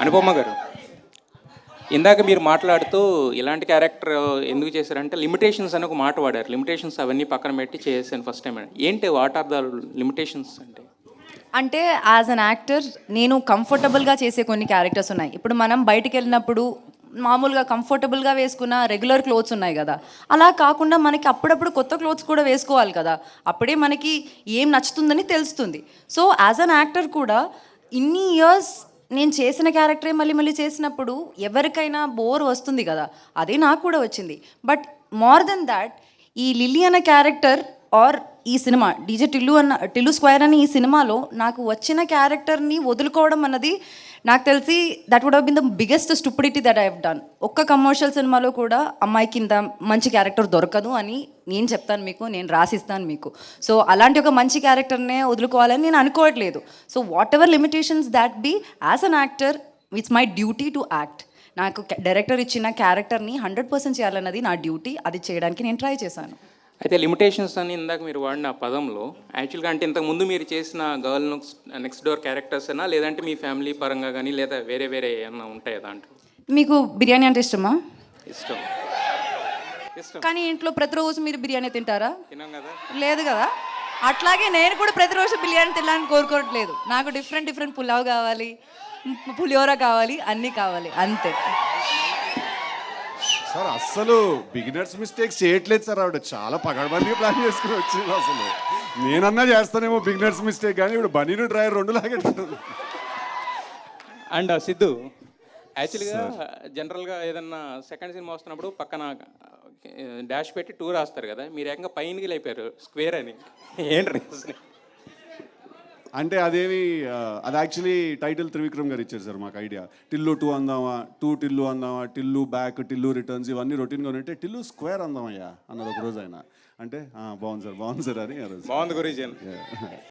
అనుపమ గారు, ఇందాక మీరు మాట్లాడుతూ ఇలాంటి క్యారెక్టర్ ఎందుకు చేశారంటే లిమిటేషన్స్ అని ఒక మాట వాడారు. లిమిటేషన్స్ అవన్నీ పక్కన పెట్టి చేసాను ఫస్ట్ టైం. ఏంటి వాట్ ఆర్ ద లిమిటేషన్స్ అంటే? అంటే యాజ్ అన్ యాక్టర్ నేను కంఫర్టబుల్గా చేసే కొన్ని క్యారెక్టర్స్ ఉన్నాయి. ఇప్పుడు మనం బయటికి వెళ్ళినప్పుడు మామూలుగా కంఫర్టబుల్గా వేసుకున్న రెగ్యులర్ క్లోత్స్ ఉన్నాయి కదా, అలా కాకుండా మనకి అప్పుడప్పుడు కొత్త క్లోత్స్ కూడా వేసుకోవాలి కదా, అప్పుడే మనకి ఏం నచ్చుతుందని తెలుస్తుంది. సో యాజ్ అన్ యాక్టర్ కూడా ఇన్ని ఇయర్స్ నేను చేసిన క్యారెక్టరే మళ్ళీ మళ్ళీ చేసినప్పుడు ఎవరికైనా బోర్ వస్తుంది కదా, అదే నాకు కూడా వచ్చింది. బట్ మోర్ దెన్ దాట్, ఈ లిల్లీ అన్న క్యారెక్టర్ ఆర్ ఈ సినిమా టిల్లు స్క్వేర్ అని ఈ సినిమాలో నాకు వచ్చిన క్యారెక్టర్ని వదులుకోవడం అన్నది నాకు తెలిసి that would have been the biggest stupidity that I have done. ఒక్క కమర్షియల్ సినిమాలో కూడా అమ్మాయికి ఇంత మంచి క్యారెక్టర్ దొరకదు అని నేను చెప్తాను మీకు, నేను రాసిస్తాను మీకు. సో అలాంటి ఒక మంచి క్యారెక్టర్నే వదులుకోవాలని నేను అనుకోవట్లేదు. So whatever limitations that be, as an actor it's my duty to act. నాకు డైరెక్టర్ ఇచ్చిన క్యారెక్టర్ని 100% చేయాలన్నది నా డ్యూటీ. అది చేయడానికి నేను ట్రై చేశాను. అయితే లిమిటేషన్స్ అని ఇందాక మీరు వాడిన ఆ పదంలో యాక్చువల్గా అంటే ఇంతకుముందు మీరు చేసిన గర్ల్ నెక్స్ట్ డోర్ క్యారెక్టర్స్ అయినా, లేదంటే మీ ఫ్యామిలీ పరంగా కానీ, లేదా వేరే వేరే ఏమన్నా ఉంటాయా దాంట్లో? మీకు బిర్యానీ అంటే ఇష్టమా? ఇష్టం. ఇష్టం కానీ ఇంట్లో ప్రతిరోజు మీరు బిర్యానీ తింటారా? తినాం కదా. లేదు కదా. అట్లాగే నేను కూడా ప్రతిరోజు బిర్యానీ తినాలని కోరుకోవట్లేదు. నాకు డిఫరెంట్ పులావ్ కావాలి, పులిహోర కావాలి, అన్నీ కావాలి, అంతే. సార్ అస్సలు బిగినర్స్ మిస్టేక్స్ చేయట్లేదు సార్. ఆవిడ చాలా పగడబందిగా ప్లాన్ చేసుకుని వచ్చింది. అసలు నేనన్నా చేస్తానేమో బిగినర్స్ మిస్టేక్, కానీ ఇప్పుడు బనీను డ్రైవర్ రెండు లాగే. అండ్ సిద్ధు, యాక్చువల్గా జనరల్గా ఏదన్నా సెకండ్ సినిమా వస్తున్నప్పుడు పక్కన డాష్ పెట్టి టూర్ రాస్తారు కదా, మీరు ఏకంగా పైనకి లేపారు స్క్వేర్ అని. ఏంటి రీజన్? అంటే అదేమి అది యాక్చువల్లీ టైటిల్ త్రివిక్రమ్ గారు ఇచ్చారు సార్ మాకు ఐడియా. టిల్లు 2 అందామా, టిల్లు అందామా, టిల్లు బ్యాక్, టిల్లు రిటర్న్స్, ఇవన్నీ రొటీన్గా ఉంటే టిల్లు స్క్వేర్ అందామయ్యా అన్నారు ఒక రోజు ఆయన. అంటే బాగుంది సార్ అని ఆ రోజు. బాగుంది గురించి.